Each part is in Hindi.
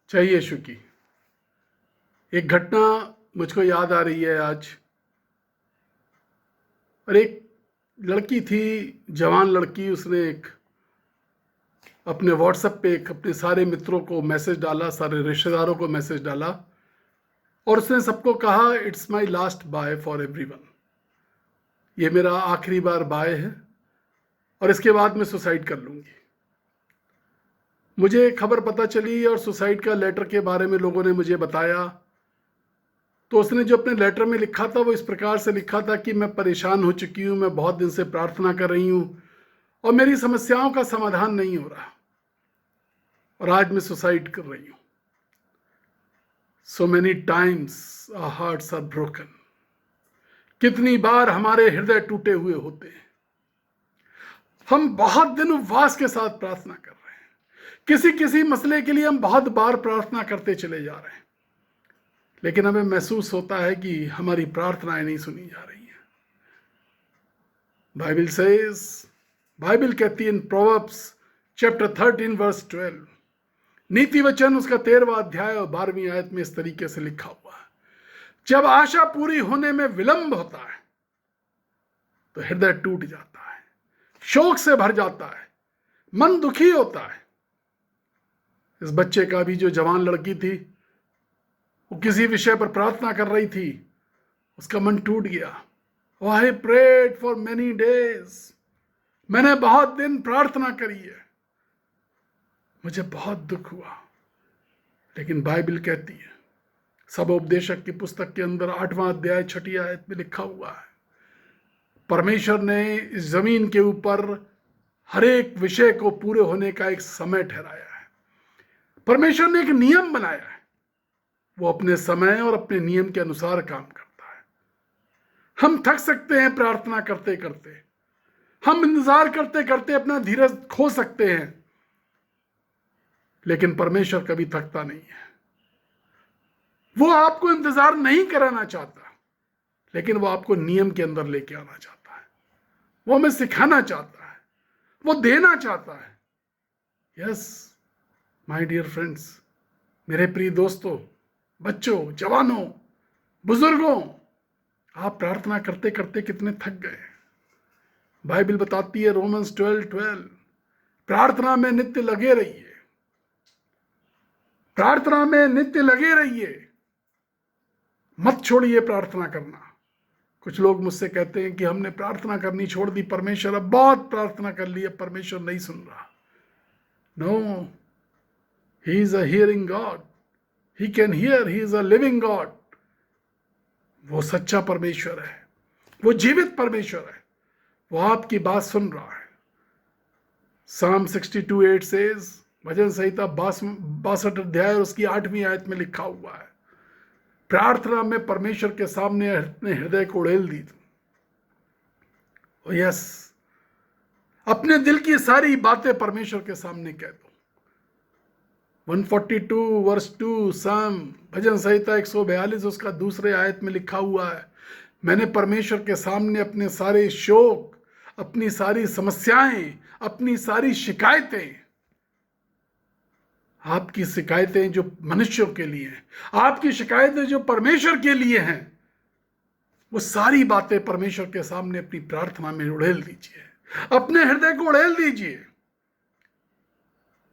जय यीशु की। एक घटना मुझको याद आ रही है आज। और एक लड़की थी, जवान लड़की, उसने एक अपने व्हाट्सएप पे अपने सारे मित्रों को मैसेज डाला, सारे रिश्तेदारों को मैसेज डाला और उसने सबको कहा, it's my last bye for everyone. ये मेरा आखिरी बार बाय है और इसके बाद मैं सुसाइड कर लूँगी। मुझे खबर पता चली और सुसाइड का लेटर के बारे में लोगों ने मुझे बताया। तो उसने जो अपने लेटर में लिखा था वो इस प्रकार से लिखा था कि मैं परेशान हो चुकी हूँ, मैं बहुत दिन से प्रार्थना कर रही हूँ और मेरी समस्याओं का समाधान नहीं हो रहा और आज मैं सुसाइड कर रही हूँ। So many times our hearts are broken. कितनी बार हमारे हृदय टूटे हुए होते हैं। हम बहुत दिन उपवास के साथ प्रार्थना कर रहे हैं, किसी किसी मसले के लिए हम बहुत बार प्रार्थना करते चले जा रहे हैं, लेकिन हमें महसूस होता है कि हमारी प्रार्थनाएं नहीं सुनी जा रही हैं। बाइबल कहती है इन प्रोवर्ब्स चैप्टर 13 वर्स 12, नीति वचन उसका 13वां अध्याय और 12वीं आयत में इस तरीके से लिखा हुआ है, जब आशा पूरी होने में विलंब होता है तो हृदय टूट जाता है, शोक से भर जाता है, मन दुखी होता है। इस बच्चे का भी, जो जवान लड़की थी, वो किसी विषय पर प्रार्थना कर रही थी, उसका मन टूट गया। I prayed for many days, मैंने बहुत दिन प्रार्थना करी है, मुझे बहुत दुख हुआ। लेकिन बाइबल कहती है, सब उपदेशक की पुस्तक के अंदर 8वां अध्याय 6ठी आयत में लिखा हुआ है, परमेश्वर ने इस जमीन के ऊपर हर एक विषय को पूरे होने का एक समय ठहराया है। परमेश्वर ने एक नियम बनाया है, वो अपने समय और अपने नियम के अनुसार काम करता है। हम थक सकते हैं प्रार्थना करते करते, हम इंतजार करते करते अपना धीरज खो सकते हैं, लेकिन परमेश्वर कभी थकता नहीं है। वो आपको इंतजार नहीं कराना चाहता, लेकिन वो आपको नियम के अंदर लेके आना चाहता है। वो हमें सिखाना चाहता है, वो देना चाहता है। यस माय डियर फ्रेंड्स, मेरे प्रिय दोस्तों, बच्चों, जवानों, बुजुर्गों, आप प्रार्थना करते करते कितने थक गए। बाइबल बताती है रोमन्स 12:12, प्रार्थना में नित्य लगे रहिए, प्रार्थना में नित्य लगे रहिए, मत छोड़िए प्रार्थना करना। कुछ लोग मुझसे कहते हैं कि हमने प्रार्थना करनी छोड़ दी, परमेश्वर, अब बहुत प्रार्थना कर ली, अब परमेश्वर नहीं सुन रहा। No, he is a hearing God, he can hear, he is a living God. वो सच्चा परमेश्वर है, वो जीवित परमेश्वर है, वो आपकी बात सुन रहा है। Psalm 62:8 says, भजन संहिता 62 अध्याय और उसकी 8वीं आयत में लिखा हुआ है, प्रार्थना में परमेश्वर के सामने अपने हृदय को उड़ेल दी तुम। यस, अपने दिल की सारी बातें परमेश्वर के सामने कह दो। 142 वर्स 2 साम, भजन संहिता 142 उसका दूसरे आयत में लिखा हुआ है, मैंने परमेश्वर के सामने अपने सारे शोक, अपनी सारी समस्याएं, अपनी सारी शिकायतें, आपकी शिकायतें जो मनुष्यों के लिए हैं, आपकी शिकायतें जो परमेश्वर के लिए हैं, वो सारी बातें परमेश्वर के सामने अपनी प्रार्थना में उड़ेल दीजिए, अपने हृदय को उड़ेल दीजिए।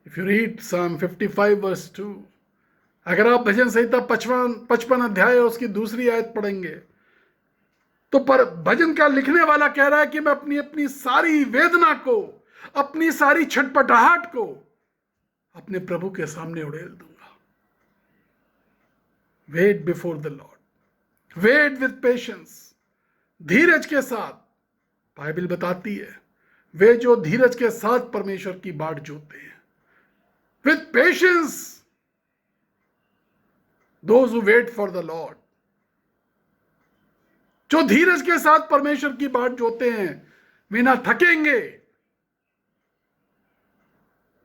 If you read Psalm 55 verse 2, अगर आप भजन संहिता 55 अध्याय और उसकी दूसरी आयत पढ़ेंगे तो पर भजन का लिखने वाला कह रहा है कि मैं अपनी अपनी सारी वेदना को, अपनी सारी छटपटाहट को अपने प्रभु के सामने उड़ेल दूंगा। Wait before the Lord, wait with patience, धीरज के साथ। बाइबल बताती है, वे जो धीरज के साथ परमेश्वर की बाट जोते हैं, with patience those who wait for the Lord, जो धीरज के साथ परमेश्वर की बाट जोते हैं, वे ना थकेंगे,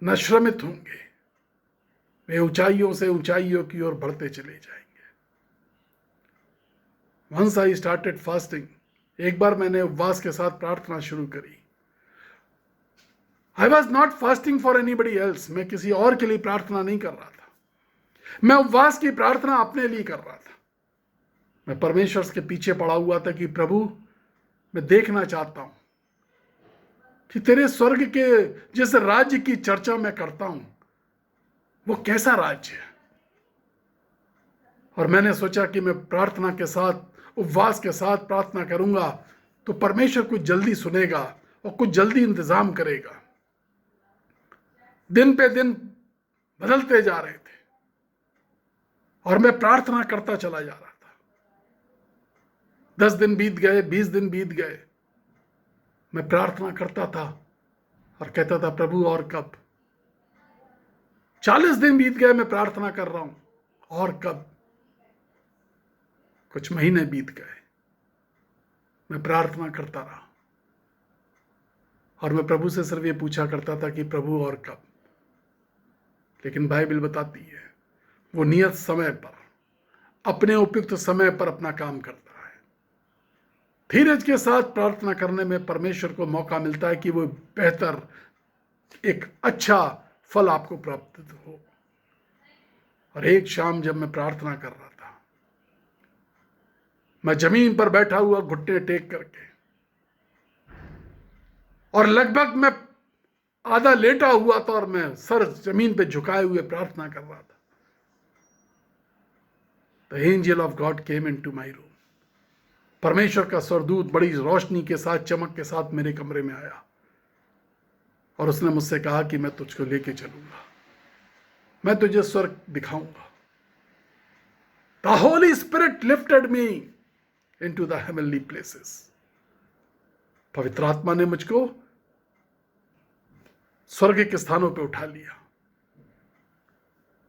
न श्रमित होंगे, वे ऊंचाइयों से ऊंचाइयों की ओर बढ़ते चले जाएंगे। वंस आई स्टार्टेड फास्टिंग, एक बार मैंने उपवास के साथ प्रार्थना शुरू करी। I was not fasting for anybody else, मैं किसी और के लिए प्रार्थना नहीं कर रहा था, मैं उपवास की प्रार्थना अपने लिए कर रहा था। मैं परमेश्वर के पीछे पड़ा हुआ था कि प्रभु, मैं देखना चाहता हूं कि तेरे स्वर्ग के जिस राज्य की चर्चा मैं करता हूं वो कैसा राज्य है। और मैंने सोचा कि मैं प्रार्थना के साथ, उपवास के साथ प्रार्थना करूंगा तो परमेश्वर कुछ जल्दी सुनेगा और कुछ जल्दी इंतजाम करेगा। दिन पे दिन बदलते जा रहे थे और मैं प्रार्थना करता चला जा रहा था। 10 दिन बीत गए, 20 दिन बीत गए, मैं प्रार्थना करता था और कहता था प्रभु और कब। 40 दिन बीत गए, मैं प्रार्थना कर रहा हूं और कब। कुछ महीने बीत गए, मैं प्रार्थना करता रहा और मैं प्रभु से सिर्फ ये पूछा करता था कि प्रभु और कब। लेकिन बाइबल बताती है वो नियत समय पर, अपने उपयुक्त समय पर अपना काम करता है। धीरज के साथ प्रार्थना करने में परमेश्वर को मौका मिलता है कि वो बेहतर, एक अच्छा फल आपको प्राप्त हो। और एक शाम जब मैं प्रार्थना कर रहा था, मैं जमीन पर बैठा हुआ घुटने टेक करके, और लगभग मैं आधा लेटा हुआ था और मैं सर जमीन पे झुकाए हुए प्रार्थना कर रहा था। The angel of God came into my room. परमेश्वर का स्वर्गदूत बड़ी रोशनी के साथ, चमक के साथ मेरे कमरे में आया और उसने मुझसे कहा कि मैं तुझको लेके चलूंगा, मैं तुझे स्वर्ग दिखाऊंगा। The Holi spirit lifted me into the heavenly places. पवित्र आत्मा ने मुझको स्वर्ग के स्थानों पे उठा लिया।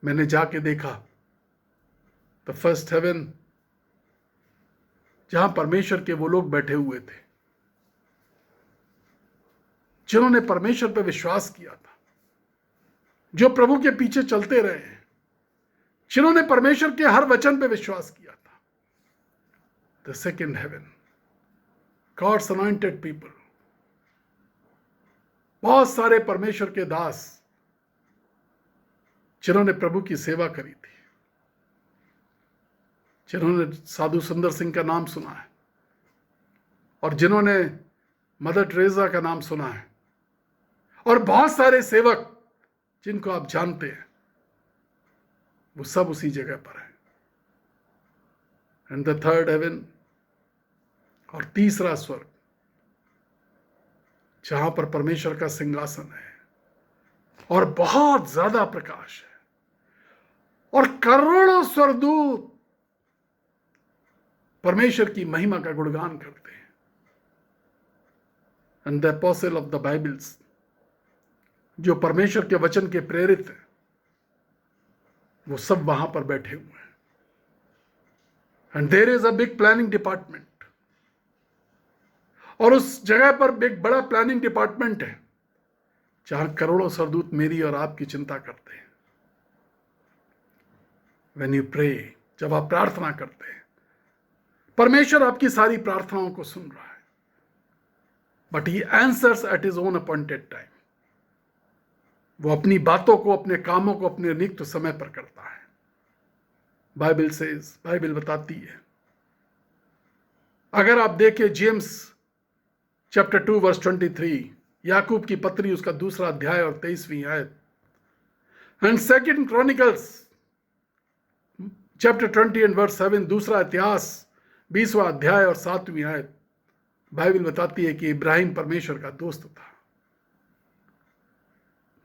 मैंने जाके देखा द फर्स्ट हेवन, जहां परमेश्वर के वो लोग बैठे हुए थे जिन्होंने परमेश्वर पे विश्वास किया था, जो प्रभु के पीछे चलते रहे हैं, जिन्होंने परमेश्वर के हर वचन पे विश्वास किया था। The second heaven, God's anointed people, बहुत सारे परमेश्वर के दास जिन्होंने प्रभु की सेवा करी थी, जिन्होंने साधु सुंदर सिंह का नाम सुना है और जिन्होंने मदर टेरेसा का नाम सुना है, और बहुत सारे सेवक जिनको आप जानते हैं, वो सब उसी जगह पर है। एंड द थर्ड हेवन, और तीसरा स्वर्ग, जहां पर परमेश्वर का सिंहासन है और बहुत ज्यादा प्रकाश है और करोड़ों स्वर्गदूत परमेश्वर की महिमा का गुणगान करते हैं। And the apostle of the Bibles, जो परमेश्वर के वचन के प्रेरित हैं, वो सब वहां पर बैठे हुए हैं। And there is a big planning department, और उस जगह पर एक बड़ा प्लानिंग डिपार्टमेंट है जहां करोड़ों स्वर्गदूत मेरी और आपकी चिंता करते हैं। व्हेन यू प्रे, जब आप प्रार्थना करते हैं, परमेश्वर आपकी सारी प्रार्थनाओं को सुन रहा है, but he answers at his own appointed time. वो अपनी बातों को, अपने कामों को अपने नियुक्त समय पर करता है। बाइबल बताती है, अगर आप देखें जेम्स चैप्टर 2 वर्स 23, याकूब की पत्री उसका 2 अध्याय और 23वीं आयत, and second Chronicles chapter 20 and verse 7, दूसरा इतिहास 20वां अध्याय और 7वीं आयत, बाइबल बताती है कि इब्राहिम परमेश्वर का दोस्त था।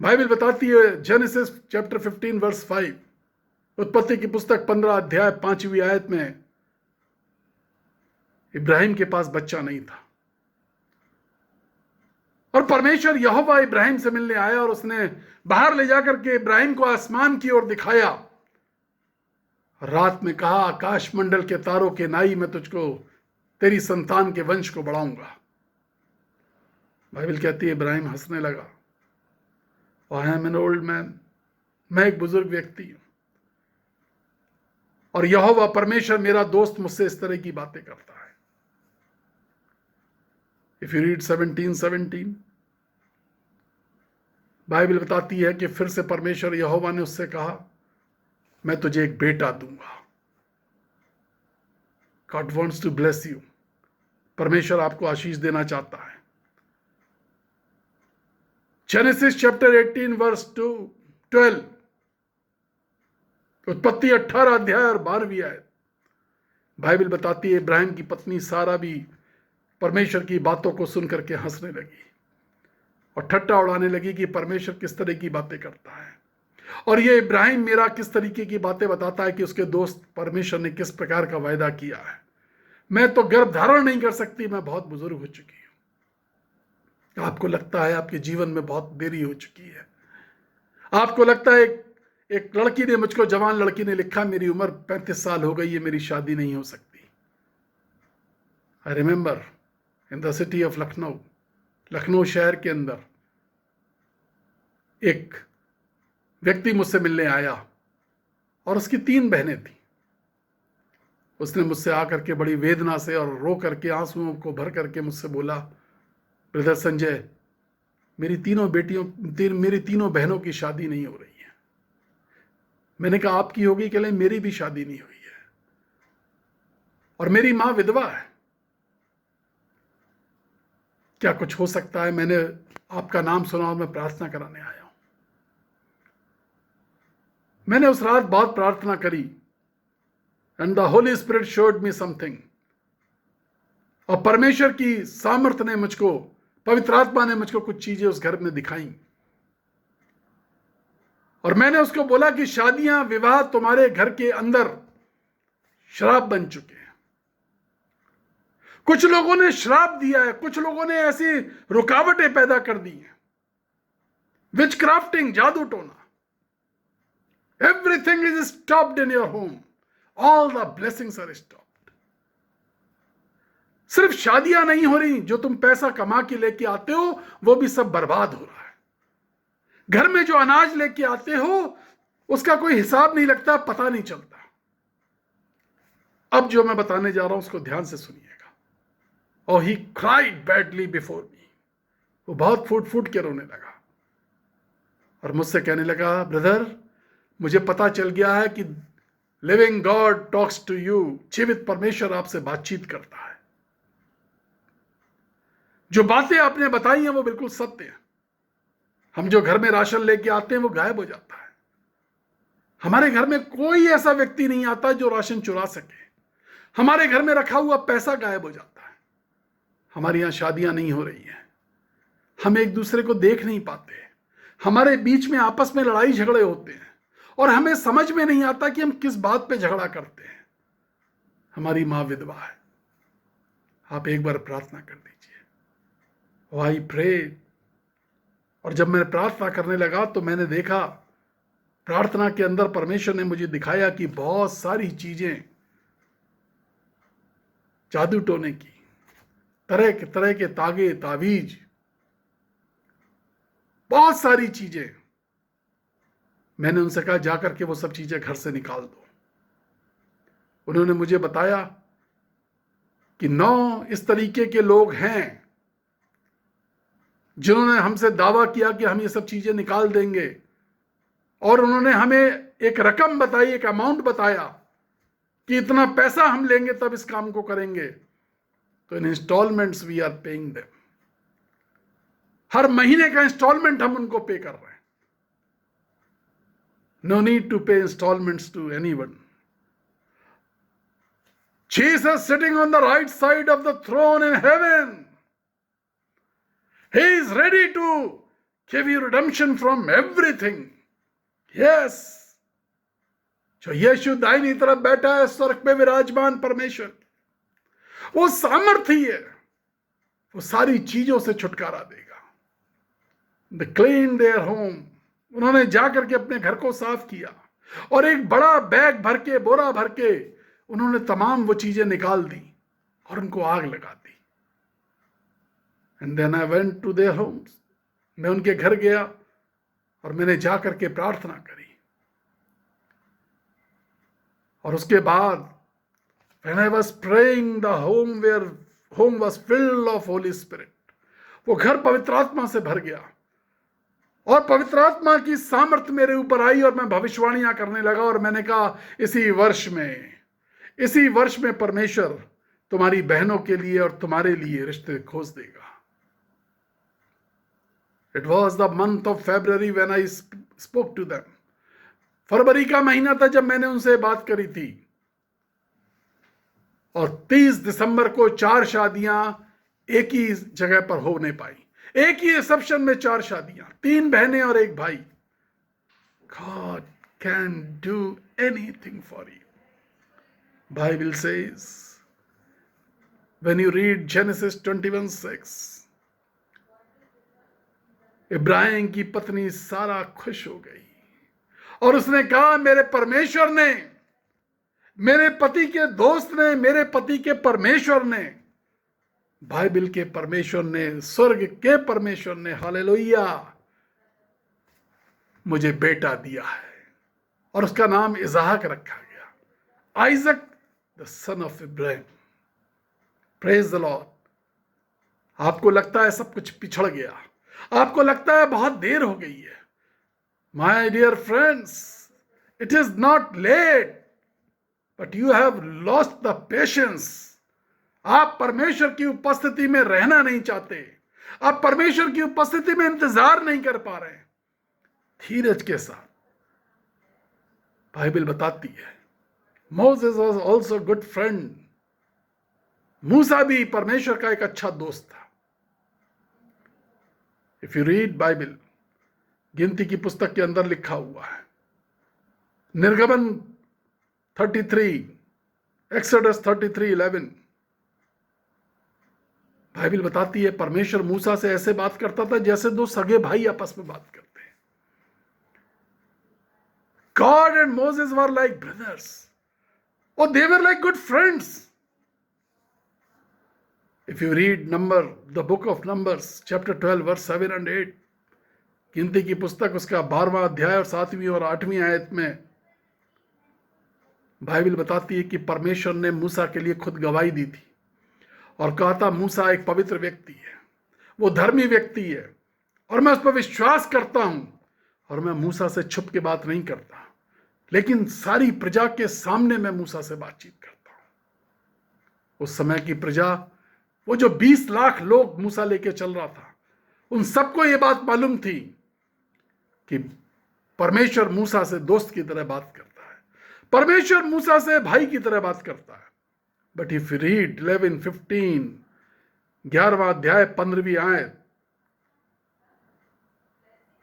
बाइबल बताती है जेनेसिस चैप्टर 15 वर्स 5, उत्पत्ति की पुस्तक 15 अध्याय 5वीं आयत में, इब्राहिम के पास बच्चा नहीं था और परमेश्वर यहोवा इब्राहिम से मिलने आया और उसने बाहर ले जाकर के इब्राहिम को आसमान की ओर दिखाया। रात में कहा, आकाश मंडल के तारों के नाई, मैं तुझको, तेरी संतान के वंश को बढ़ाऊंगा। बाइबल कहती है इब्राहिम हंसने लगा, I am an old man, मैं एक बुजुर्ग व्यक्ति हूं और यहोवा परमेश्वर मेरा दोस्त मुझसे इस तरह की बातें करता है। इफ यू रीड 17:17, बाइबल बताती है कि फिर से परमेश्वर यहोवा ने उससे कहा, मैं तुझे एक बेटा दूंगा। God wants to bless you. परमेश्वर आपको आशीष देना चाहता है। जेनेसिस चैप्टर 18 वर्स 12, उत्पत्ति 18 अध्याय और 12वीं आयत, बाइबल बताती है इब्राहिम की पत्नी सारा भी परमेश्वर की बातों को सुन करके हंसने लगी और ठट्टा उड़ाने लगी कि परमेश्वर किस तरह की बातें करता है, और ये इब्राहिम मेरा किस तरीके की बातें बताता है कि उसके दोस्त परमेश्वर ने किस प्रकार का वायदा किया है। मैं तो गर्भ धारण नहीं कर सकती, मैं बहुत बुजुर्ग हो चुकी हूं। आपको लगता है आपके जीवन में बहुत देरी हो चुकी है। आपको लगता है एक लड़की ने, मुझको जवान लड़की ने लिखा, मेरी उम्र 35 साल हो गई है, मेरी शादी नहीं हो सकती। I remember in the city of Lucknow, Lucknow शहर के अंदर एक व्यक्ति मुझसे मिलने आया और उसकी 3 बहनें थी। उसने मुझसे आकर के बड़ी वेदना से और रो करके आंसुओं को भर करके मुझसे बोला, ब्रदर संजय, मेरी तीनों बहनों की शादी नहीं हो रही है। मैंने कहा आपकी होगी? कहले मेरी भी शादी नहीं हुई है और मेरी मां विधवा है, क्या कुछ हो सकता है? मैंने आपका नाम सुना और मैं प्रार्थना कराने आया हूं। मैंने उस रात बहुत प्रार्थना करी and the Holi spirit showed me something, और परमेश्वर की सामर्थ्य ने मुझको, पवित्र आत्मा ने मुझको कुछ चीजें उस घर में दिखाई, और मैंने उसको बोला कि शादियां, विवाह तुम्हारे घर के अंदर श्राप बन चुके हैं। कुछ लोगों ने श्राप दिया है, कुछ लोगों ने ऐसी रुकावटें पैदा कर दी हैं, विच क्राफ्टिंग, जादू टोना। Everything is stopped in your home. All the blessings are stopped. सिर्फ शादियां नहीं हो रही, जो तुम पैसा कमा के लेके आते हो वो भी सब बर्बाद हो रहा है। घर में जो अनाज लेके आते हो उसका कोई हिसाब नहीं लगता, पता नहीं चलता। अब जो मैं बताने जा रहा हूं उसको ध्यान से सुनिएगा। और he cried badly before me, वो बहुत फूट फूट के रोने लगा और मुझसे कहने लगा, ब्रदर, मुझे पता चल गया है कि living God talks to you, जीवित परमेश्वर आपसे बातचीत करता है। जो बातें आपने बताई हैं वो बिल्कुल सत्य है। हम जो घर में राशन लेके आते हैं वो गायब हो जाता है। हमारे घर में कोई ऐसा व्यक्ति नहीं आता जो राशन चुरा सके। हमारे घर में रखा हुआ पैसा गायब हो जाता है। हमारे यहां शादियां नहीं हो रही हैं, हम एक दूसरे को देख नहीं पाते, हमारे बीच में आपस में लड़ाई झगड़े होते हैं और हमें समझ में नहीं आता कि हम किस बात पे झगड़ा करते हैं। हमारी मां विधवा है। आप एक बार प्रार्थना कर दीजिए। आई प्रे, और जब मैं प्रार्थना करने लगा तो मैंने देखा, प्रार्थना के अंदर परमेश्वर ने मुझे दिखाया कि बहुत सारी चीजें, जादू टोने की, तरह के तागे तावीज, बहुत सारी चीजें। मैंने उनसे कहा जाकर के वो सब चीजें घर से निकाल दो। उन्होंने मुझे बताया कि 9 इस तरीके के लोग हैं जिन्होंने हमसे दावा किया कि हम ये सब चीजें निकाल देंगे, और उन्होंने हमें एक रकम बताई, एक अमाउंट बताया कि इतना पैसा हम लेंगे तब इस काम को करेंगे। तो इन instalments we are paying them, हर महीने का इंस्टॉलमेंट हम उनको पे कर रहे हैं। No need to pay installments to anyone. Jesus sitting on the right side of the throne in heaven. He is ready to give you redemption from everything. Yes. जो यीशु दाहिनी तरफ बैठा है स्वर्ग में विराजमान परमेश्वर, वो सामर्थी है, वो सारी चीजों से छुटकारा देगा। They cleaned their home. उन्होंने जाकर के अपने घर को साफ किया और एक बड़ा बैग भर के, बोरा भर के उन्होंने तमाम वो चीजें निकाल दी और उनको आग लगा दी। And then I went to their homes, मैं उनके घर गया और मैंने जाकर के प्रार्थना करी। और उसके बाद when I was praying, the home was filled of Holy Spirit. वो घर पवित्र आत्मा से भर गया और पवित्र आत्मा की सामर्थ मेरे ऊपर आई और मैं भविष्यवाणियां करने लगा और मैंने कहा इसी वर्ष में परमेश्वर तुम्हारी बहनों के लिए और तुम्हारे लिए रिश्ते खोज देगा। It was the month of February when I spoke to them. फरवरी का महीना था जब मैंने उनसे बात करी थी और 30 दिसंबर को 4 शादियां एक ही जगह पर हो नहीं पाई। एक ही रिसेप्शन में 4 शादियां, 3 बहनें और 1 भाई। God can do anything for you. Bible says, when you read Genesis 21:6, Ibrahim की पत्नी सारा खुश हो गई और उसने कहा, मेरे परमेश्वर ने, मेरे पति के दोस्त ने, मेरे पति के परमेश्वर ने, बाइबल के परमेश्वर ने, स्वर्ग के परमेश्वर ने, हालेलुया, मुझे बेटा दिया है। और उसका नाम इज़हाक रखा गया, Isaac the son of Ibrahim. Praise the Lord. आपको लगता है सब कुछ पिछड़ गया, आपको लगता है बहुत देर हो गई है। My dear friends, it is not late, but you have lost the patience. आप परमेश्वर की उपस्थिति में रहना नहीं चाहते, आप परमेश्वर की उपस्थिति में इंतजार नहीं कर पा रहे। धीरज के साथ। बाइबल बताती है, Moses was also good friend. मूसा भी परमेश्वर का एक अच्छा दोस्त था। इफ यू रीड बाइबल, गिनती की पुस्तक के अंदर लिखा हुआ है, निर्गमन 33, एक्सोडस 33:11, बाइबल बताती है परमेश्वर मूसा से ऐसे बात करता था जैसे 2 सगे भाई आपस में बात करते हैं। God and Moses were like brothers, or they were like good friends. If you read the book of Numbers, chapter 12, verse 7 and 8, गिनती की पुस्तक उसका 12वां अध्याय और 7वीं और 8वीं आयत में बाइबल बताती है कि परमेश्वर ने मूसा के लिए खुद गवाही दी थी और कहा था, मूसा एक पवित्र व्यक्ति है, वो धर्मी व्यक्ति है और मैं उस पर विश्वास करता हूं और मैं मूसा से छुप के बात नहीं करता, लेकिन सारी प्रजा के सामने मैं मूसा से बातचीत करता हूं। उस समय की प्रजा, वो जो 20 लाख लोग मूसा लेके चल रहा था, उन सबको ये बात मालूम थी कि परमेश्वर मूसा से दोस्त की तरह बात करता है, परमेश्वर मूसा से भाई की तरह बात करता है। बट इफ यू रीड 11:15, 11वां अध्याय 15वीं आयत,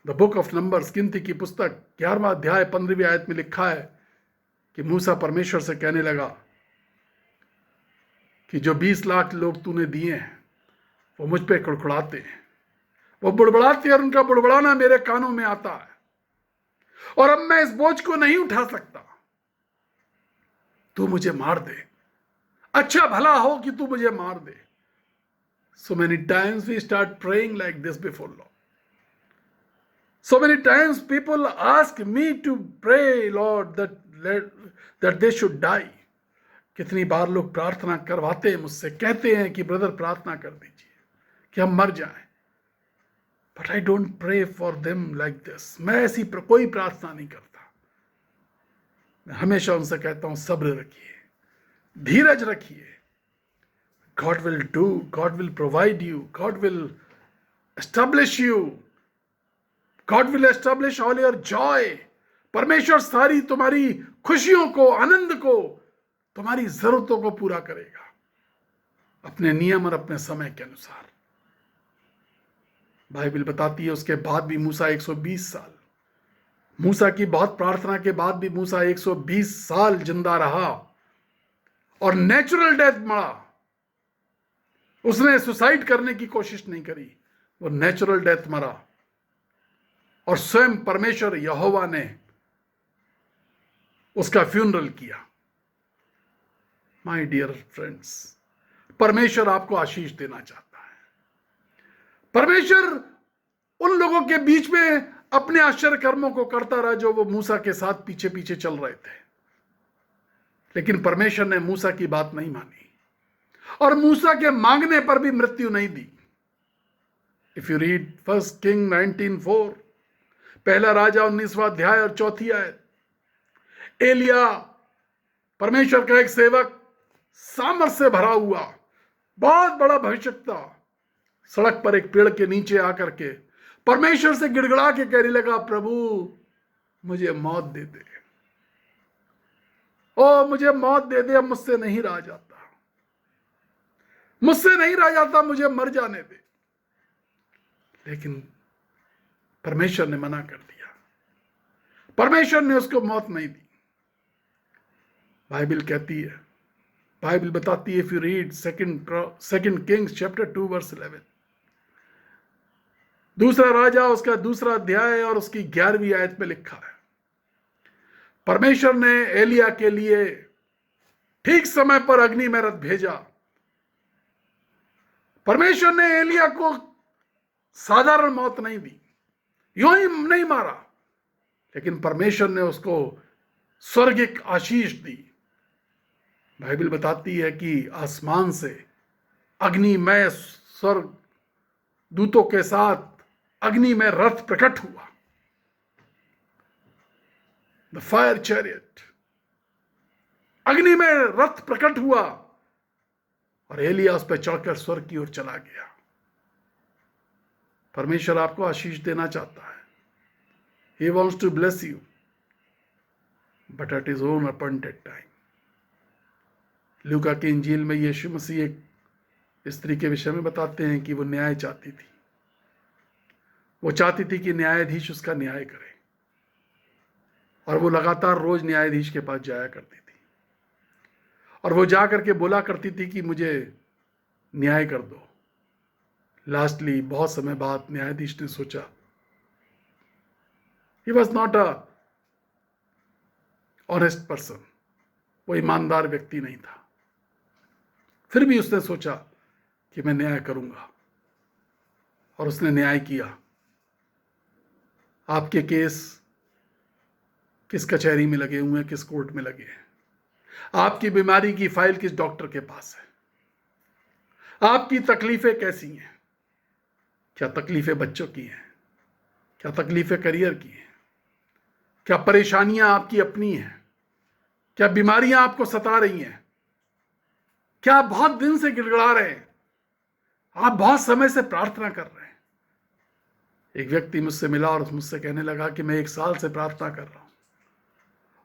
द बुक ऑफ नंबर्स, गिनती की पुस्तक 11वां अध्याय 15वीं आयत में लिखा है कि मूसा परमेश्वर से कहने लगा कि जो 20 लाख लोग तूने दिए हैं वो मुझ पे कुड़कुड़ाते हैं, वो बुड़बड़ाते हैं और उनका बुड़बड़ाना मेरे कानों में आता है और अब मैं इस बोझ को नहीं उठा सकता, तू मुझे मार दे, अच्छा भला हो कि तू मुझे मार दे। So many times we start praying like this before Lord. So many times people ask me to pray, Lord, that they should die. कितनी बार लोग प्रार्थना करवाते हैं मुझसे, कहते हैं कि ब्रदर प्रार्थना कर दीजिए कि हम मर जाएं। But I don't pray for them like this. मैं ऐसी कोई प्रार्थना नहीं करता। मैं हमेशा उनसे कहता हूं, सब्र रखिए, धीरज रखिए। God will do, God will provide you, God will establish you, God will establish all your joy. परमेश्वर सारी तुम्हारी खुशियों को, आनंद को, तुम्हारी जरूरतों को पूरा करेगा अपने नियम और अपने समय के अनुसार। बाइबल बताती है उसके बाद भी मूसा 120 साल, मूसा की बहुत प्रार्थना के बाद भी मूसा 120 साल जिंदा रहा और नेचुरल डेथ मरा। उसने सुसाइड करने की कोशिश नहीं करी, वो नेचुरल डेथ मरा और स्वयं परमेश्वर यहोवा ने उसका फ्यूनरल किया। माय डियर फ्रेंड्स, परमेश्वर आपको आशीष देना चाहता है। परमेश्वर उन लोगों के बीच में अपने आश्चर्य कर्मों को करता रहा जो वो मूसा के साथ पीछे पीछे चल रहे थे, लेकिन परमेश्वर ने मूसा की बात नहीं मानी और मूसा के मांगने पर भी मृत्यु नहीं दी। इफ यू रीड 1 Kings 19:4, पहला राजा 19वां अध्याय और 4 आयत। एलिया परमेश्वर का एक सेवक, सामर्थ से भरा हुआ, बहुत बड़ा भविष्यवक्ता, सड़क पर एक पेड़ के नीचे आकर के परमेश्वर से गिड़गिड़ा के कहने लगा, प्रभु मुझे मौत दे दे, ओ मुझे मौत दे दे, अब मुझसे नहीं रहा जाता, मुझसे नहीं रहा जाता, मुझे मर जाने दे। लेकिन परमेश्वर ने मना कर दिया, परमेश्वर ने उसको मौत नहीं दी। बाइबल कहती है, बाइबल बताती है, if you read second Kings chapter 2 verse 11, दूसरा राजा उसका 2 अध्याय और उसकी 11वीं आयत में लिखा है, परमेश्वर ने एलिया के लिए ठीक समय पर अग्नि में रथ भेजा। परमेश्वर ने एलिया को साधारण मौत नहीं दी, यूं ही नहीं मारा, लेकिन परमेश्वर ने उसको स्वर्गिक आशीष दी। बाइबल बताती है कि आसमान से अग्निमय स्वर्ग दूतों के साथ अग्नि में रथ प्रकट हुआ, द फायर चैरियट, अग्नि में रथ प्रकट हुआ और एलिया उस पर चढ़कर स्वर्ग की ओर चला गया। परमेश्वर आपको आशीष देना चाहता है, He wants to bless you, but at his own appointed time. लूका की इंजील में यीशु मसीह एक स्त्री के विषय में बताते हैं कि वो न्याय चाहती थी, वो चाहती थी कि न्यायाधीश उसका न्याय करे, और वो लगातार रोज न्यायाधीश के पास जाया करती थी, और वो जा करके बोला करती थी कि मुझे न्याय कर दो। लास्टली बहुत समय बाद न्यायाधीश ने सोचा, he was not a honest person, वो ईमानदार व्यक्ति नहीं था, फिर भी उसने सोचा कि मैं न्याय करूंगा, और उसने न्याय किया। आपके केस किस कचहरी में लगे हुए हैं, किस कोर्ट में लगे हैं? आपकी बीमारी की फाइल किस डॉक्टर के पास है? आपकी तकलीफें कैसी हैं? क्या तकलीफें बच्चों की हैं? क्या तकलीफें करियर की हैं? क्या परेशानियां आपकी अपनी हैं? क्या बीमारियां आपको सता रही हैं? क्या आप बहुत दिन से गिड़गिड़ा रहे हैं? आप बहुत समय से प्रार्थना कर रहे हैं? एक व्यक्ति मुझसे मिला और मुझसे कहने लगा कि मैं 1 साल से प्रार्थना कर रहा हूं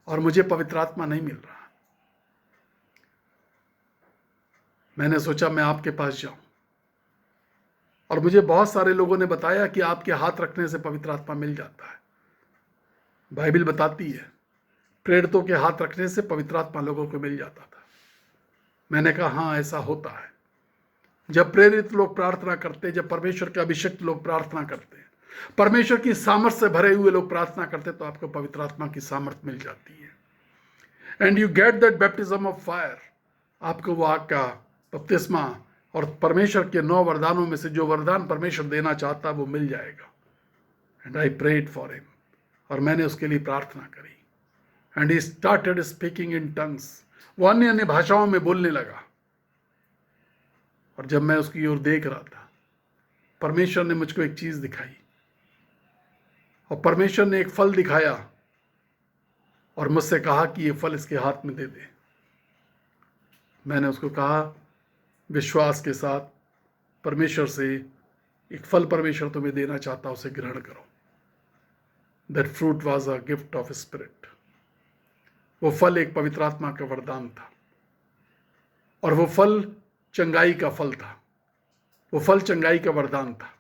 और मुझे पवित्र आत्मा नहीं मिल रहा। मैंने सोचा मैं आपके पास जाऊं, और मुझे बहुत सारे लोगों ने बताया कि आपके हाथ रखने से पवित्र आत्मा मिल जाता है। बाइबल बताती है प्रेरितों के हाथ रखने से पवित्र आत्मा लोगों को मिल जाता था। मैंने कहा हाँ, ऐसा होता है। जब प्रेरित लोग प्रार्थना करते, जब परमेश्वर के अभिषिक्त लोग प्रार्थना करते, परमेश्वर की सामर्थ से भरे हुए लोग प्रार्थना करते, तो आपको पवित्र आत्मा की सामर्थ मिल जाती है। And you get that baptism of fire, आपको वो आग का बपतिस्मा और परमेश्वर के 9 वरदानों में से जो वरदान परमेश्वर देना चाहता है वो मिल जाएगा। And I prayed for him, और मैंने उसके लिए प्रार्थना करी। And he started speaking in tongues, वो अन्य अन्य भाषाओं में बोलने लगा। और जब मैं उसकी ओर देख रहा था, परमेश्वर ने मुझको एक चीज दिखाई, और परमेश्वर ने एक फल दिखाया और मुझसे कहा कि ये फल इसके हाथ में दे दे। मैंने उसको कहा विश्वास के साथ, परमेश्वर से एक फल परमेश्वर तुम्हें देना चाहता, उसे ग्रहण करो। That fruit was a gift of spirit, वो फल एक पवित्र आत्मा का वरदान था, और वो फल चंगाई का फल था, वो फल चंगाई का वरदान था।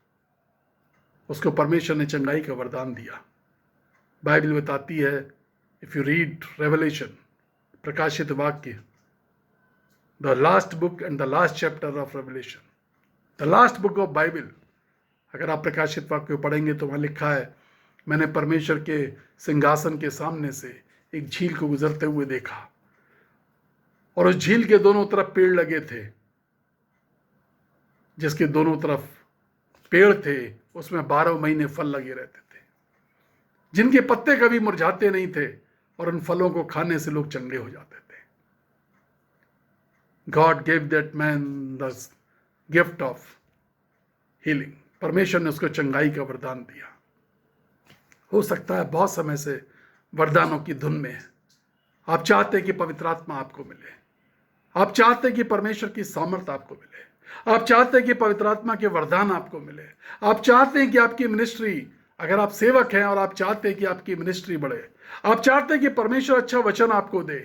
उसको परमेश्वर ने चंगाई का वरदान दिया। बाइबल बताती है, इफ यू रीड रेवलेशन, प्रकाशित वाक्य, the last book and the last chapter of revelation, the last book of Bible, अगर आप प्रकाशित वाक्य पढ़ेंगे तो वहां लिखा है, मैंने परमेश्वर के सिंहासन के सामने से एक झील को गुजरते हुए देखा, और उस झील के दोनों तरफ पेड़ लगे थे, जिसके दोनों तरफ पेड़ थे, उसमें 12 महीने फल लगे रहते थे, जिनके पत्ते कभी मुरझाते नहीं थे, और उन फलों को खाने से लोग चंगे हो जाते थे। God gave that man the gift of healing, परमेश्वर ने उसको चंगाई का वरदान दिया। हो सकता है बहुत समय से वरदानों की धुन में है। आप चाहते हैं कि पवित्र आत्मा आपको मिले, आप चाहते हैं कि परमेश्वर की सामर्थ आपको मिले, आप चाहते हैं कि पवित्र आत्मा के वरदान आपको मिले, आप चाहते हैं कि आपकी मिनिस्ट्री, अगर आप सेवक हैं और आप चाहते हैं कि आपकी मिनिस्ट्री बढ़े, आप चाहते हैं कि परमेश्वर अच्छा वचन आपको दे,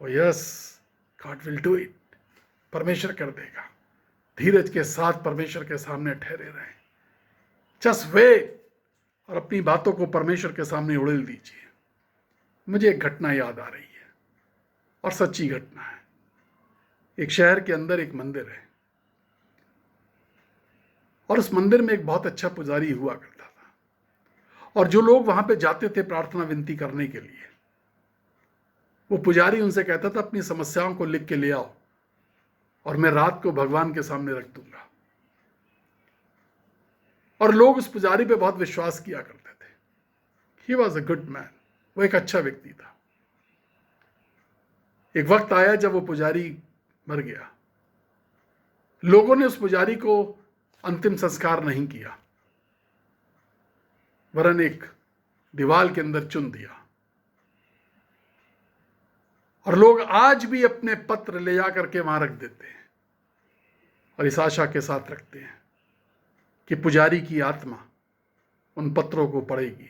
oh yes, God will do it. परमेश्वर कर देगा। धीरज के साथ परमेश्वर के सामने ठहरे रहें, जस्ट वेट, और अपनी बातों को परमेश्वर के सामने उड़ेल दीजिए। मुझे एक घटना याद आ रही है, और सच्ची घटना है। एक शहर के अंदर एक मंदिर है, और उस मंदिर में एक बहुत अच्छा पुजारी हुआ करता था, और जो लोग वहां पे जाते थे प्रार्थना विनती करने के लिए, वो पुजारी उनसे कहता था अपनी समस्याओं को लिख के ले आओ और मैं रात को भगवान के सामने रख दूंगा। और लोग उस पुजारी पे बहुत विश्वास किया करते थे। He was a good man, वो एक अच्छा व्यक्ति था। एक वक्त आया जब वो पुजारी मर गया। लोगों ने उस पुजारी को अंतिम संस्कार नहीं किया, वरन एक दीवार के अंदर चुन दिया। और लोग आज भी अपने पत्र ले जा करके वहां रख देते हैं, और इस आशा के साथ रखते हैं कि पुजारी की आत्मा उन पत्रों को पढ़ेगी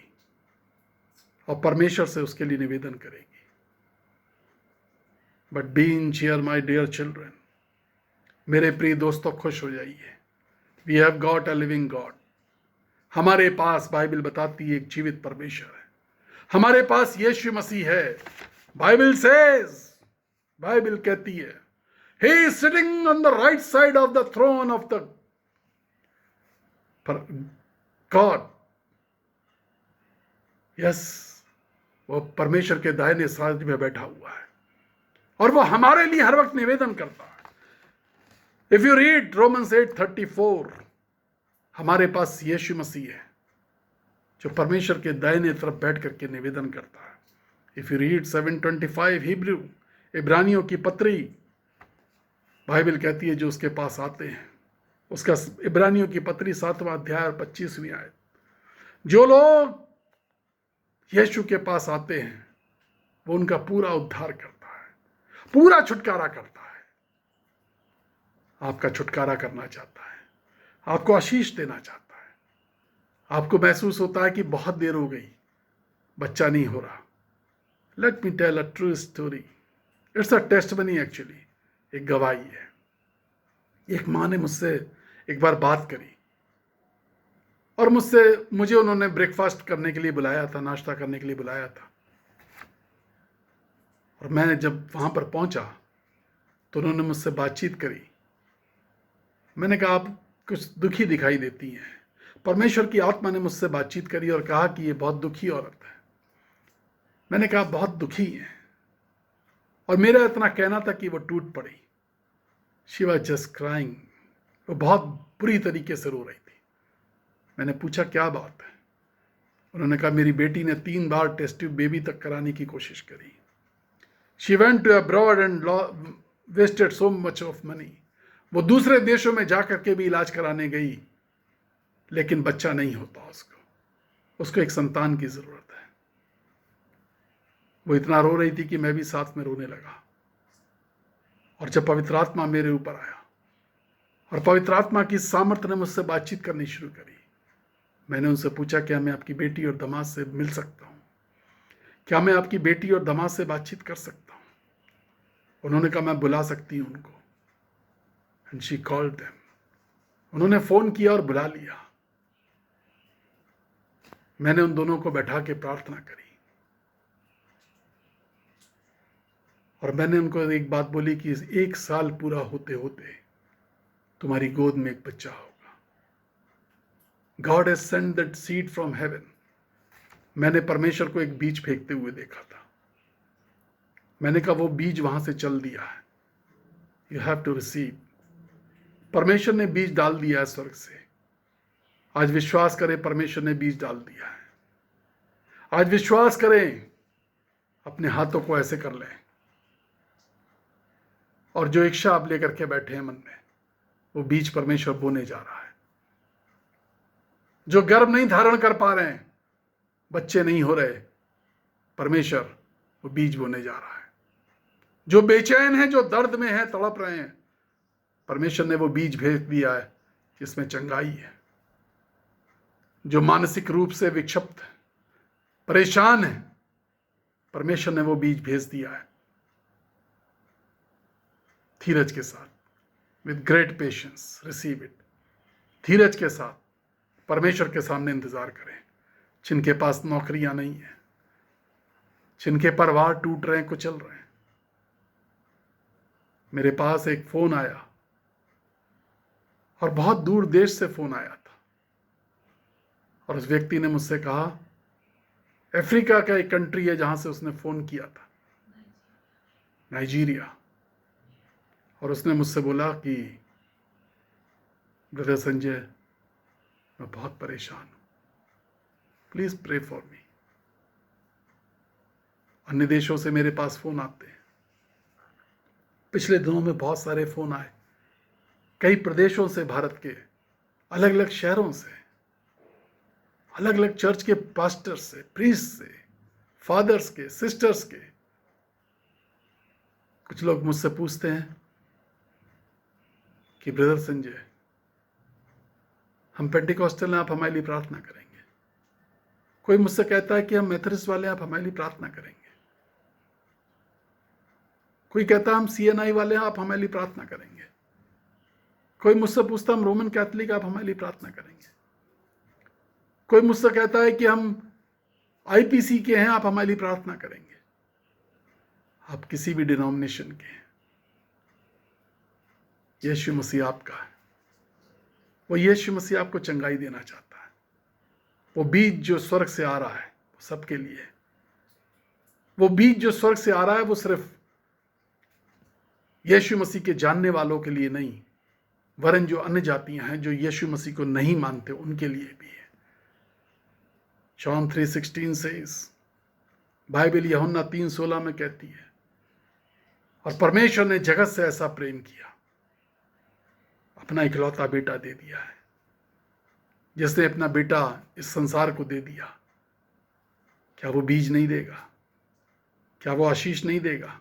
और परमेश्वर से उसके लिए निवेदन करेगी। But be in cheer my dear children, मेरे प्रिय दोस्तों, खुश हो जाइए। We have got a living God. हमारे पास, बाइबल बताती है, एक जीवित परमेश्वर है। हमारे पास यीशु मसीह है। बाइबल सेज, बाइबल कहती है, he is sitting on the right side of the throne of the God. yes, वो परमेश्वर के दाहिने साइड में बैठा हुआ है, और वो हमारे लिए हर वक्त निवेदन करता है। इफ यू रीड रोमन्स 8:34, हमारे पास यीशु मसीह है जो परमेश्वर के दाहिने तरफ बैठ करके निवेदन करता है। इफ यू रीड 7:25 हिब्रू, इब्रानियों की पत्री, बाइबल कहती है जो उसके पास आते हैं, उसका इब्रानियों की पत्री 7वां अध्याय और 25वीं आयत, जो लोग यीशु के पास आते हैं वो उनका पूरा उद्धार करता है, पूरा छुटकारा करता है। आपका छुटकारा करना चाहता है, आपको आशीष देना चाहता है। आपको महसूस होता है कि बहुत देर हो गई, बच्चा नहीं हो रहा। Let me tell a true story. It's a testimony actually, एक गवाही है। एक माँ ने मुझसे एक बार बात करी, और मुझे उन्होंने ब्रेकफास्ट करने के लिए बुलाया था, नाश्ता करने के लिए बुलाया था। और मैंने जब वहां पर पहुंचा तो उन्होंने मुझसे बातचीत करी। मैंने कहा, आप कुछ दुखी दिखाई देती हैं। परमेश्वर की आत्मा ने मुझसे बातचीत करी और कहा कि ये बहुत दुखी औरत है। मैंने कहा, बहुत दुखी है। और मेरा इतना कहना था कि वो टूट पड़ी। She was just crying. वो बहुत बुरी तरीके से रो रही थी। मैंने पूछा, क्या बात है? उन्होंने कहा, मेरी बेटी ने 3 बार टेस्ट ट्यूब बेबी तक कराने की कोशिश करी। She went to abroad and wasted so much of money. वो दूसरे देशों में जा करके भी इलाज कराने गई, लेकिन बच्चा नहीं होता उसको एक संतान की जरूरत है। वो इतना रो रही थी कि मैं भी साथ में रोने लगा। और जब पवित्र आत्मा मेरे ऊपर आया और पवित्र आत्मा की सामर्थ्य ने मुझसे बातचीत करनी शुरू करी, मैंने उनसे पूछा, क्या मैं आपकी बेटी और दामाद से मिल सकता हूँ? क्या मैं आपकी बेटी और दामाद से बातचीत कर सकता हूँ? उन्होंने कहा, मैं बुला सकती हूँ उनको। And she called them. उन्होंने फोन किया और बुला लिया। मैंने उन दोनों को बैठा के प्रार्थना करी, और मैंने उनको एक बात बोली कि 1 साल पूरा होते होते तुम्हारी गोद में एक बच्चा होगा। God has sent that seed from heaven. मैंने परमेश्वर को एक बीज फेंकते हुए देखा था। मैंने कहा, वो बीज वहां से चल दिया है। You have to receive. परमेश्वर ने बीज डाल दिया है स्वर्ग से। आज विश्वास करें, परमेश्वर ने बीज डाल दिया है। आज विश्वास करें, अपने हाथों को ऐसे कर लें, और जो इच्छा आप लेकर के बैठे हैं मन में, वो बीज परमेश्वर बोने जा रहा है। जो गर्भ नहीं धारण कर पा रहे हैं, बच्चे नहीं हो रहे, परमेश्वर वो बीज बोने जा रहा है। जो बेचैन है, जो दर्द में है, तड़प रहे हैं, परमेश्वर ने वो बीज भेज दिया है जिसमें चंगाई है। जो मानसिक रूप से विक्षिप्त है, परेशान है, परमेश्वर ने वो बीज भेज दिया है। धीरज के साथ, with great patience receive it. धीरज के साथ परमेश्वर के सामने इंतजार करें। जिनके पास नौकरियां नहीं है, जिनके परिवार टूट रहे हैं, कुचल रहे हैं, मेरे पास एक फोन आया, और बहुत दूर देश से फोन आया था, और उस व्यक्ति ने मुझसे कहा, अफ्रीका का एक कंट्री है जहां से उसने फोन किया था, नाइजीरिया, और उसने मुझसे बोला कि ब्रदर संजय, मैं बहुत परेशान हूं, प्लीज प्रे फॉर मी। अन्य देशों से मेरे पास फोन आते हैं। पिछले दिनों में बहुत सारे फोन आए, कई प्रदेशों से, भारत के अलग अलग शहरों से, अलग अलग चर्च के पास्टर्स से, प्रीस्ट से, फादर्स के, सिस्टर्स के। कुछ लोग मुझसे पूछते हैं कि ब्रदर संजय, हम पेंटिकॉस्टल हैं, आप हमारे लिए प्रार्थना करेंगे। कोई मुझसे कहता है कि हम मेथोडिस्ट वाले हैं, आप हमारे लिए प्रार्थना करेंगे। कोई कहता है हम CNI वाले हैं, आप हमारे लिए प्रार्थना करेंगे। कोई मुझसे पूछता है हम रोमन कैथोलिक, आप हमारे लिए प्रार्थना करेंगे। कोई मुझसे कहता है कि हम IPC के हैं, आप हमारे लिए प्रार्थना करेंगे। आप किसी भी डिनोमिनेशन के हैं, यीशु मसीह आपका है। वो यीशु मसीह आपको चंगाई देना चाहता है। वो बीज जो स्वर्ग से आ रहा है वो सबके लिए है। वो बीज जो स्वर्ग से आ रहा है वो सिर्फ यीशु मसीह के जानने वालों के लिए नहीं, वरन जो अन्य जातियां हैं, जो यीशु मसीह को नहीं मानते, उनके लिए भी है। जॉन 3:16 से बाइबल यूहन्ना 3:16 में कहती है, और परमेश्वर ने जगत से ऐसा प्रेम किया, अपना इकलौता बेटा दे दिया है। जिसने अपना बेटा इस संसार को दे दिया, क्या वो बीज नहीं देगा? क्या वो आशीष नहीं देगा?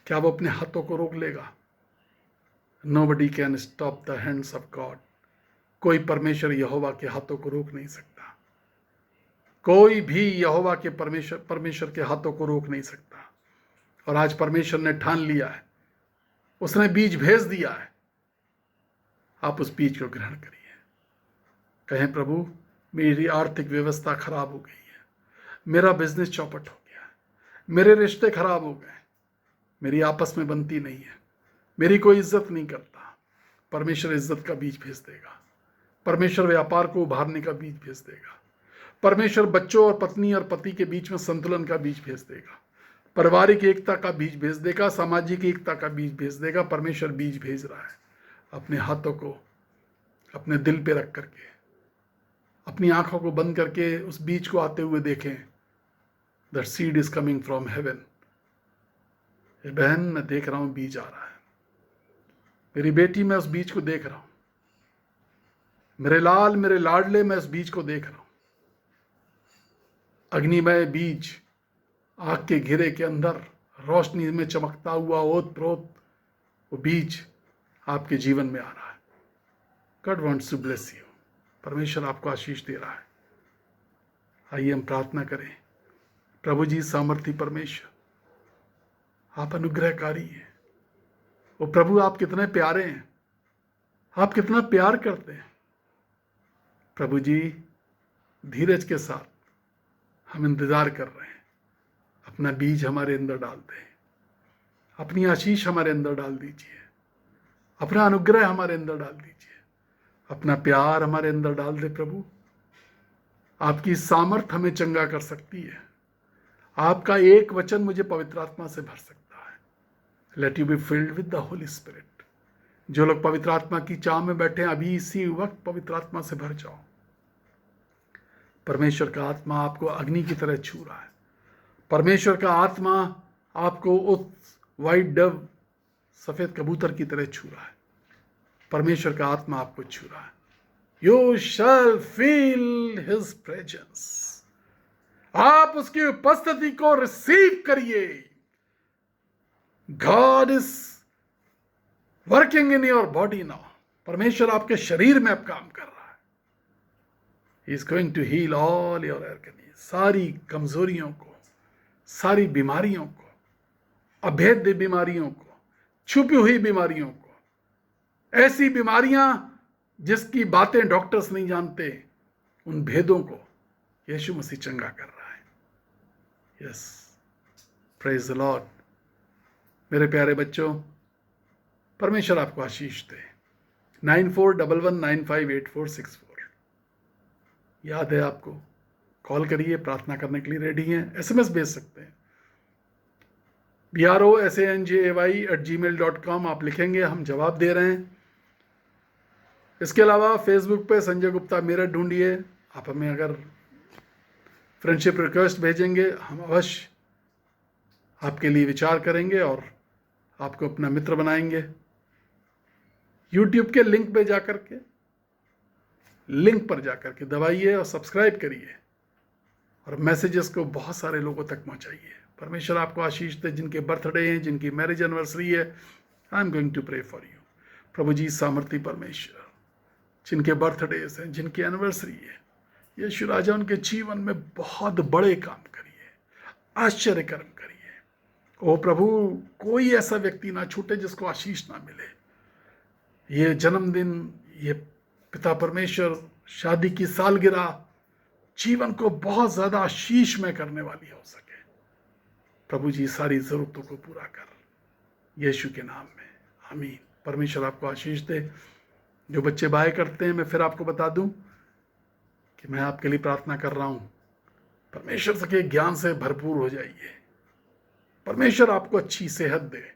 क्या वो अपने हाथों को रोक लेगा? Nobody can stop the hands of God. कोई परमेश्वर यहोवा के हाथों को रोक नहीं सकता। कोई भी यहोवा के परमेश्वर के हाथों को रोक नहीं सकता। और आज परमेश्वर ने ठान लिया है, उसने बीज भेज दिया है, आप उस बीज को ग्रहण करिए। कहें, प्रभु मेरी आर्थिक व्यवस्था खराब हो गई है, मेरा बिजनेस चौपट हो गया है, मेरे रिश्ते खराब हो गए, मेरी आपस में बनती नहीं है, मेरी कोई इज्जत नहीं करता। परमेश्वर इज्जत का बीज भेज देगा। परमेश्वर व्यापार को उभारने का बीज भेज देगा। परमेश्वर बच्चों और पत्नी और पति के बीच में संतुलन का बीज भेज देगा। पारिवारिक एकता का बीज भेज देगा। सामाजिक एकता का बीज भेज देगा। परमेश्वर बीज भेज रहा है। अपने हाथों को अपने दिल पे रख करके, अपनी आंखों को बंद करके उस बीज को आते हुए देखें। That seed is coming from heaven. बहन, मैं देख रहा हूं बीज आ रहा है। मेरी बेटी, मैं उस बीज को देख रहा हूं। मेरे लाल, मेरे लाडले, मैं उस बीज को देख रहा हूं। अग्निमय बीज, आग के घेरे के अंदर रोशनी में चमकता हुआ ओत प्रोत वो बीज आपके जीवन में आ रहा है। God wants to bless you. परमेश्वर आपको आशीष दे रहा है। आइए हम प्रार्थना करें। प्रभु जी, सामर्थी परमेश्वर, आप अनुग्रहकारी हैं। वो प्रभु, आप कितने प्यारे हैं, आप कितना प्यार करते हैं। प्रभु जी, धीरज के साथ हम इंतजार कर रहे हैं। अपना बीज हमारे अंदर डाल दें। अपनी आशीष हमारे अंदर डाल दीजिए। अपना अनुग्रह हमारे अंदर डाल दीजिए। अपना प्यार हमारे अंदर डाल दे। प्रभु, आपकी सामर्थ हमें चंगा कर सकती है। आपका एक वचन मुझे पवित्र आत्मा से भर सकता है। Let you be filled with the Holi spirit. जो लोग पवित्र आत्मा की चाह में बैठे हैं, अभी इसी वक्त पवित्र आत्मा से भर जाओ। परमेश्वर का आत्मा आपको अग्नि की तरह छू रहा है। परमेश्वर का आत्मा आपको उस वाइट डव, सफेद कबूतर की तरह छू रहा है। परमेश्वर का आत्मा आपको छू रहा है। You shall feel his presence. आप उसकी उपस्थिति को रिसीव करिए। God is working in your body now. परमेश्वर आपके शरीर में अब काम कर रहा है। He is going to heal all your agony, सारी कमजोरियों को, सारी बीमारियों को, अभेद्य बीमारियों को, छुपी हुई बीमारियों को, ऐसी बीमारियां जिसकी बातें डॉक्टर्स नहीं जानते, उन भेदों को यीशु मसीह चंगा कर रहा है। Yes, praise the Lord. मेरे प्यारे बच्चों, परमेश्वर आपको आशीष दे। 9411958464 याद है आपको? कॉल करिए, प्रार्थना करने के लिए रेडी हैं। SMS भेज सकते हैं, BROSANJAY@gmail.com आप लिखेंगे, हम जवाब दे रहे हैं। इसके अलावा फेसबुक पे संजय गुप्ता मेरठ ढूंढिए। आप हमें अगर फ्रेंडशिप रिक्वेस्ट भेजेंगे, हम अवश्य आपके लिए विचार करेंगे और आपको अपना मित्र बनाएंगे। यूट्यूब के लिंक पर जाकर के दबाइए और सब्सक्राइब करिए और मैसेजेस को बहुत सारे लोगों तक पहुंचाइए। परमेश्वर आपको आशीष दे। जिनके बर्थडे हैं, जिनकी मैरिज एनिवर्सरी है, I am going to pray for you. प्रभु जी सामर्थी परमेश्वर, जिनके बर्थडेज हैं, जिनकी एनिवर्सरी है, यीशु राजा उनके जीवन में बहुत बड़े काम करिए, आश्चर्य कर्म करिए। ओ प्रभु, कोई ऐसा व्यक्ति ना छूटे जिसको आशीष ना मिले। ये जन्मदिन, ये पिता परमेश्वर शादी की सालगिरह जीवन को बहुत ज्यादा आशीष में करने वाली हो सके। प्रभु जी सारी जरूरतों को पूरा कर, यीशु के नाम में, आमीन। परमेश्वर आपको आशीष दे। जो बच्चे बाय करते हैं, मैं फिर आपको बता दूं कि मैं आपके लिए प्रार्थना कर रहा हूं। परमेश्वर के ज्ञान से भरपूर हो जाइए। परमेश्वर आपको अच्छी सेहत दे।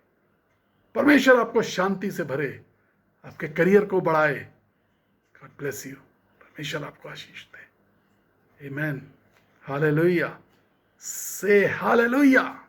परमेश्वर आपको शांति से भरे, आपके करियर को बढ़ाए। God bless you. परमेश्वर आपको आशीष दे। आमेन। हालेलुया। से हालेलुया।